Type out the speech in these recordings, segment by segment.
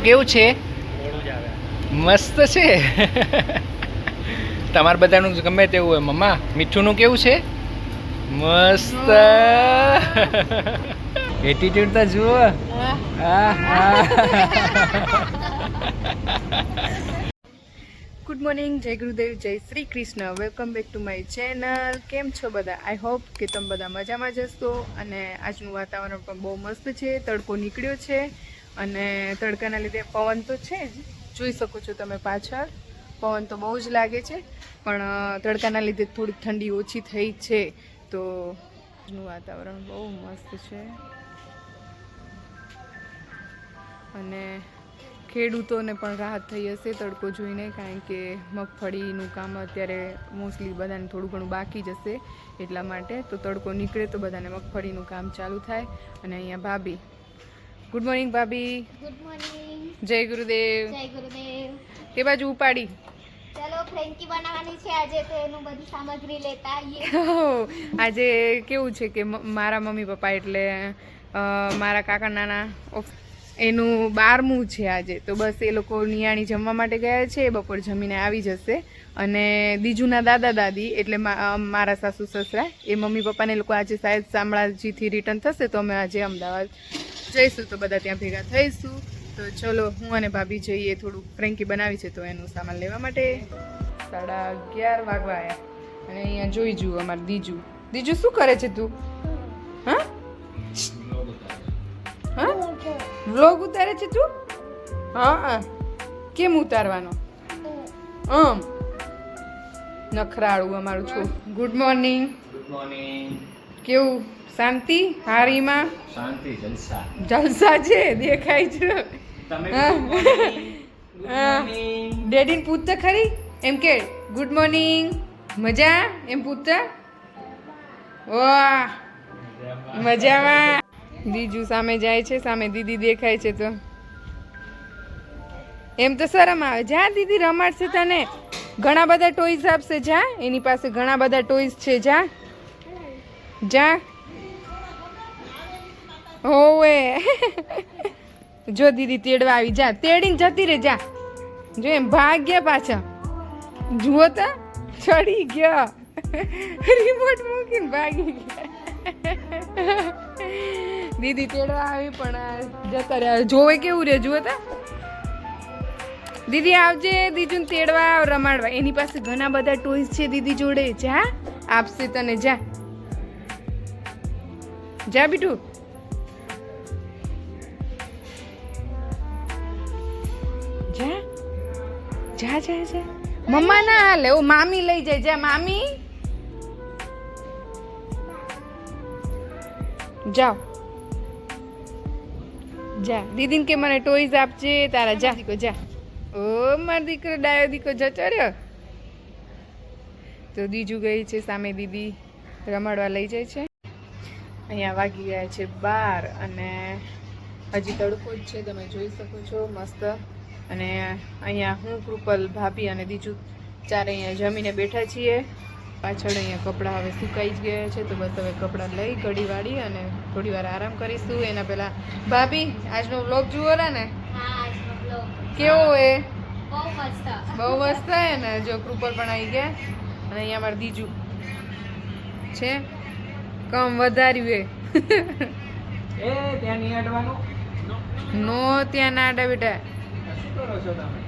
કેવું છે? મસ્ત છે. તમારે બધાનું ગમે તેવું હોય. મમ્મા મીઠુંનું કેવું છે? મસ્ત. એટીટ્યુડ તો જુઓ. ગુડ મોર્નિંગ, જય ગુરુદેવ, જય Shri Krishna. Welcome back to my channel. કેમ છો બધા? આઈ હોપ કે તમે બધા મજામાં જ હશો. અને આજનું વાતાવરણ પણ બહુ મસ્ત છે. તડકો નીકળ્યો છે અને તડકાના લીધે પવન તો છે જ, જોઈ શકો છો તમે પાછળ. પવન તો બહુ જ લાગે છે, પણ તડકાના લીધે થોડીક ઠંડી ઓછી થઈ છે. તો આજનું વાતાવરણ બહુ મસ્ત છે. અને ખેડૂતોને પણ રાહત થઈ હશે તડકો જોઈને, કારણ કે મગફળીનું કામ અત્યારે મોસ્ટલી બધાને થોડું ઘણું બાકી જ હશે. એટલા માટે તો તડકો નીકળે તો બધાને મગફળીનું કામ ચાલુ થાય. અને અહીંયા ભાભી. ગુડ મોર્નિંગ ભાભી. Good morning. જય ગુરુદેવ. જય ગુરુદેવ. તે બાજુ ઉપાડી. ચલો ફ્રેન્કી બનાવવાની છે આજે, તો એનું બધી સામગ્રી લેતા આવીએ. આજે કેવું છે કે મારા મમ્મી પપ્પા એટલે મારા કાકા નાના એનું 12મું છે આજે. તો બસ એ લોકો નિયાણી જમવા માટે ગયા છે. બપોર જમીને આવી જશે. અને દીજુના દાદા દાદી એટલે મારા સાસુ સસરા, એ મમ્મી પપ્પાને લોકો આજે શાયદ શામળાજીથી રિટર્ન થશે, તો અમે આજે અમદાવાદ જઈશું. તો બધા ત્યાં ભેગા થઈશું. તો ચલો હું અને ભાભી જઈએ. થોડુંક ફ્રેન્કી બનાવી છે તો એનું સામાન લેવા માટે. 11:30 વાગવા આવ્યા. અને અહીંયા જોઈ જુઓ અમારે દીજુ. દીજુ શું કરે છે તું? હા હા, વ્લોગ ઉતારે છે તું? હા. કેમ ઉતારવાનો? નખરાળું અમારું છો. Good morning. Good morning. કેવું? શાંતિ? હારીમાં શાંતિ જલસા. જલસા છે, દેખાય છે. તમે ડેડીને પૂછતા ખરી, એમ કે ગુડ મોર્નિંગ, મજા એમ પૂછતા. વાહ, મજામાં. દીજુ સામે જાય છે, સામે દીદી દેખાય છે. તો એમ તો શરમ આવે. જા દીદી રમાડશે તને, ઘણા બધા ટોયઝ આપશે. જા, એની પાસે ઘણા બધા ટોયઝ છે. જા જા. હોવે. જો દીદી તેડવા આવી. જા, તેડીને જતી રે. જા, જો એમ ભાગ્યા પાછા. જુઓ તો ચડી ગયો, રિમોટ મૂકીને ભાગી ગયા. દીદી તેડવા આવી પણ જતા રહ્યા. જોવે કેવું રે, જુઓ તો. દીદી આવજે, દીજુને તેડવા રમાડવા. એની પાસે ઘણા બધા ટોયસ છે દીદી જોડે. જા, આપશે તને. જા જા બીટુ. જા જા જા જા. મમ્મા ના હાલે, ઓ મામી લઈ જાય. જા મામી. જાઓ જા. દીદીને કે મને ટોયઝ આપજે તારા. જા દીકો જા. ઓ મારો દીકરો ડાયો દીકો જતો રહ્યો. તો દીજુ ગઈ છે સામે, દીદી રમાડવા લઈ જાય છે. અહીંયા વાગી ગયા છે 12 અને હજી તડકો જ છે, તમે જોઈ શકો છો મસ્ત. અને અહીંયા હું, કૃપલ, ભાભી અને દીજુ ચારે અહીંયા જમીને બેઠા છીએ. પાછળ અહીંયા કપડાં હવે સુકાઈ જ ગયા છે. તો બસ હવે કપડાં લઈ ઘડી વાળી અને થોડી વાર આરામ કરીશું. એના પહેલાં ભાભી આજનો વ્લોગ જુઓ ને. કેવો એ? બહુ મસ્ત. બહુ મસ્ત હે ને. જો કૃપલ પણ આવી ગયા. અને અહીંયા અમારે દીજુ છે, કમ વધાર્યું એ ત્યાં નહીં અડવાનું. નો ત્યાં ના આડા બેટા. શું કરો છો તમે?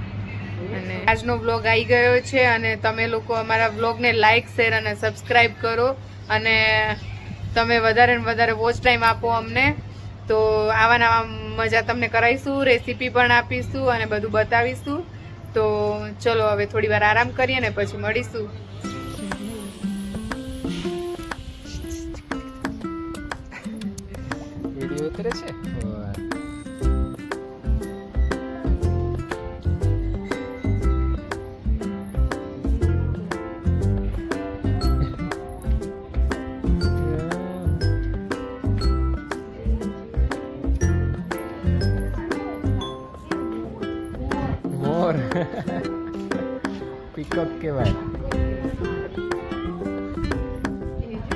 અને આજનો વ્લોગ આવી ગયો છે. અને તમે લોકો અમારા વ્લોગને લાઈક, શેર અને સબસ્ક્રાઈબ કરો. અને તમે વધારે ને વધારે વોચ ટાઈમ આપો અમને. તો આવા નવા મજા તમને કરાવીશું, રેસીપી પણ આપીશું અને બધું બતાવીશું. તો ચલો હવે થોડી વાર આરામ કરીએ ને પછી મળીશું. વિડીયો ઉતરે છે. મોર પિકઅપ કહેવાય.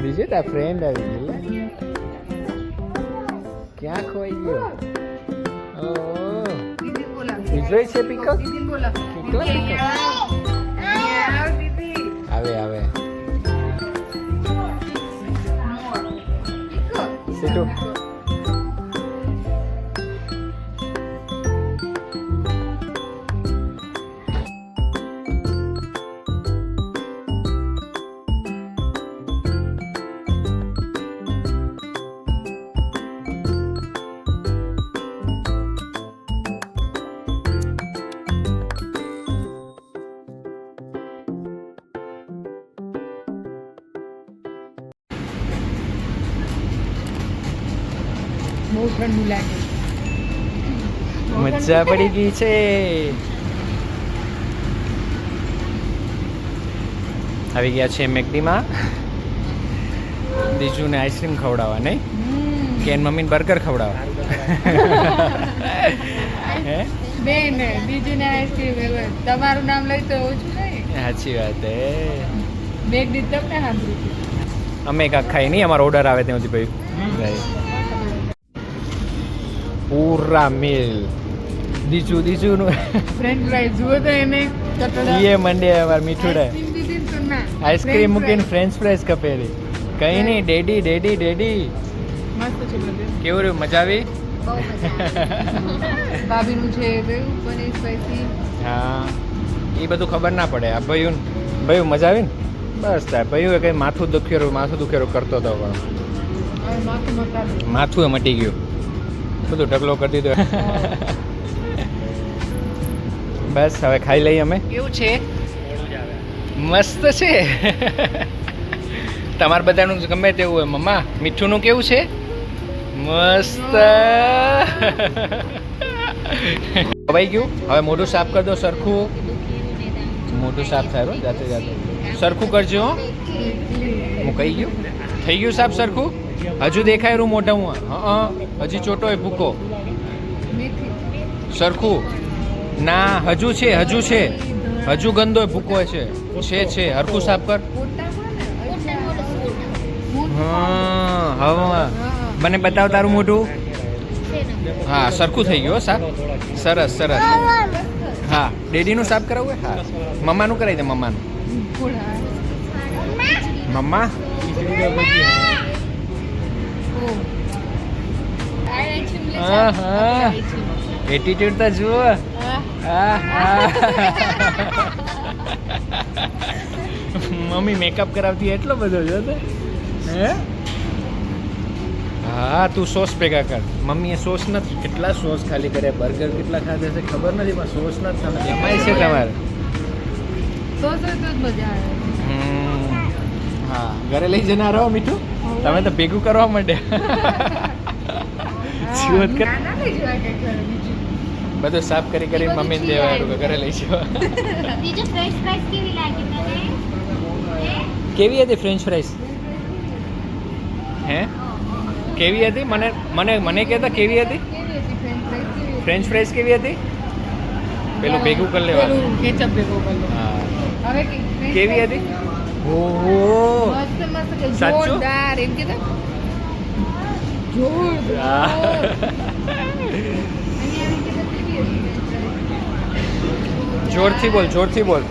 બીજું તાર ફ્રેન્ડ આવી ગઈ. ક્યાં ખોઈ ગયો? ઓ જોઈ છે પીકલ દીદીને બોલો પીકલ પીકલ અહીંયા આવ દીદી આવે આવે પીકો સીટુ બહુ ઠંડુ લાગે મજા પડી ગઈ છે આવી ગયા છે મેકડીમાં દીજુને આઈસ્ક્રીમ ખવડાવવા નહીં કેન મમ્મીને બર્ગર ખવડાવવા હે બેન બીજું ને આઈસ્ક્રીમ તમારું નામ લઈ તો ઓછું નહીં સાચી વાત હે બેગ દીધ તમને સાંભળ્યું અમે કાંક ખાઈ નહીં અમારો ઓર્ડર આવે ત્યાં સુધી ભાઈ પૂરા મિલ દીજુનું ફ્રેન્ચ ફ્રાઈઝ જુઓ તો એને ચટડા એ મંડે અમાર મીઠુડે આઈસ્ક્રીમ દીધી ને તો ના આઈસ્ક્રીમ મૂકીને ફ્રેન્ચ ફ્રાઈઝ કપેલી કઈ નહીં ડેડી મસ્ત છે બધું કેવું રહ્યું મજા આવી બહુ મજા આવે. ભાભીનું છે કયું પનીર સ્પાઈસી હા એ બધું ખબર ના પડે આ ભાઈ મજા આવી ને બસ થાય ભાઈ કઈ માથું દુખેરું કરતો હતો પણ હવે માથું મતાડું માથું એ મટી ગયું બધું ઢગલો કરી દીધો બસ હવે ખાઈ લઈએ અમે કેવું છે મસ્ત છે તમારે બધાનું ગમે તેવું હોય મમ્મા મીઠુંનું કેવું છે મસ્ત ખવાઈ ગયું હવે મોઢું સાફ કરી દો સરખું મોઢું સાફ થાય બરાબર જાતે સરખું કરજો હો. હું કહી ગયું થઈ ગયું સાફ સરખું હજુ દેખાય રહ્યું મોઢું હા હજી ચોટો હોય ભૂકો સરખું ના હજુ છે હજુ ગંદો હોય ભૂકો છે હરખું સાફ કર હા હવે મને બતાવ તારું મોઢું હા સરખું થઈ ગયું હો સાફ સરસ હા ડેડીનું સાફ કરાવવું હોય હા મમ્માનું કરાવી દે મમ્માનું મમ્મા હા એટીટ્યુડ તો જુઓ મમ્મી મેકઅપ કરાવતી એટલો બધો જો હે હા તું સોસ ભેગા કર મમ્મીએ સોસ નથી કેટલા સોસ ખાલી કર્યા બર્ગર કેટલા ખાધા છે ખબર નથી પણ સોસ નથી તમે જમાય છે તમારે સોસ હોય તો જ મજા આવે હા ઘરે લઈ જનાર રહો મીઠું તમે તો ભેગું કરવા માંડ્યા જીવત કર ના લઈ જવાય કે ઘરે બીજું બધું સાફ કરી મમ્મીને દેવા ઘરે લઈ જવા બીજું ફ્રેન્ચ ફ્રાઈઝ કેવી લાગી તને કેવી હતી ફ્રેન્ચ ફ્રાઈઝ હે કેવી હતી મને કહેતા કેવી હતી કેવી હતી ફ્રેન્ચ ફ્રાઈઝ કેવી હતી પેલું ભેગું કરી લેવાનું પેલું કેચઅપ ભેગું કરી લો હા હવે કેવી હતી ઓહો મસ્ત કે સાચું? જોરદાર એમ કીધું જોરદાર જોરથી બોલ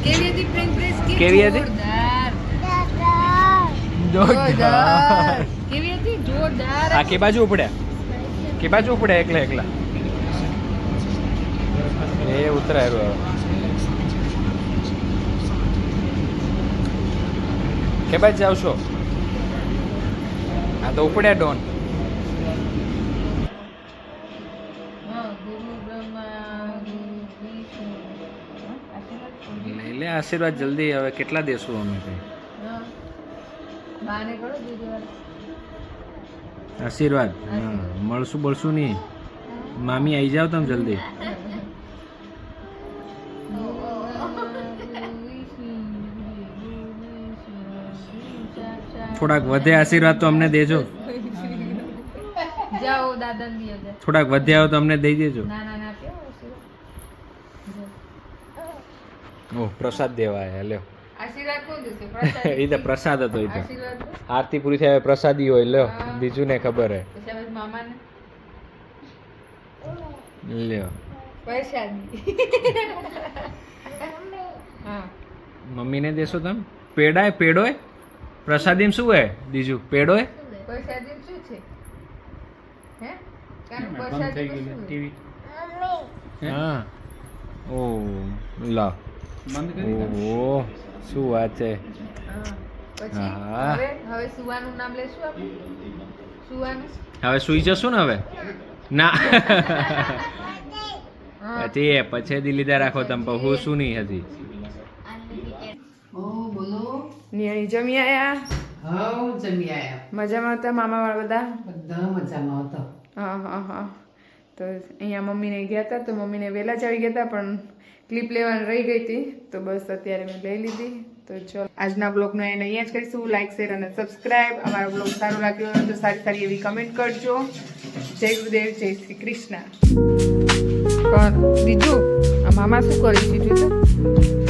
કેવી હતી ફ્રેન્ચ ફ્રાઈઝ કેવી હતી? જોરદાર કેવી હતી જોરદાર આ કે બાજુ ઉપડ્યા એકલા એ ઉતરાય કે બાજુ જાવ છો આ તો ઉપડ્યા ડોન લઈ લે આશીર્વાદ જલ્દી હવે કેટલા દેશું અમે બાને કરો બીજી વાર આશીર્વાદ મળશું નહીં મામી આવી જાવ તમે જલ્દી થોડાક વધે આશીર્વાદ તો અમને દેજો જાઓ દાદાને દે દે થોડાક વધ્યા હોય તો અમને દઈ દેજો ના ના ના કેવો ઓહ પ્રસાદ દેવા આયા લ્યો આશીર્વાદ કોણ દેશે પ્રસાદ એ તો પ્રસાદ હતો એ તો આશીર્વાદ આરતી પૂરી થાય પ્રસાદી હોય લ્યો બીજું ને ખબર હે પછી હવે મામાને લ્યો પ્રસાદી હા મમ્મીને દેશો તમે પેડાય પેડોય પ્રસાદીમાં શું હે બીજું પેડોય પ્રસાદી શું છે હે કારણ પ્રસાદી શું છે? હા ઓ લા ઓહો શું વાત છે હા પછી હા. હવે સુવાનું નામ લેશું આપણે સુવાનું હવે સુઈ જશું ને હવે ના હા પછી લીધા રાખો તમે હું શું નહીં હજી નિયાણી જમી આયા હાઉ જમી આયા મજામાં હતા મામા વાળા બધા બધા મજામાં હતા હા હા હા તો અહીંયા મમ્મીને ગયા હતા તો મમ્મીને વહેલા જ આવી ગયા હતા પણ ક્લિપ લેવાની રહી ગઈ હતી તો બસ અત્યારે મેં લઈ લીધી તો ચલો આજના બ્લોગનો એન્ડ અહીંયા જ કરીશું લાઈક શેર અને સબસ્ક્રાઈબ અમારો બ્લોગ સારો લાગ્યો હોય તો સારી સારી એવી કમેન્ટ કરજો જય ગુરુદેવ જય શ્રી કૃષ્ણ પણ બીજું આ મામા શું કરી દીધું તો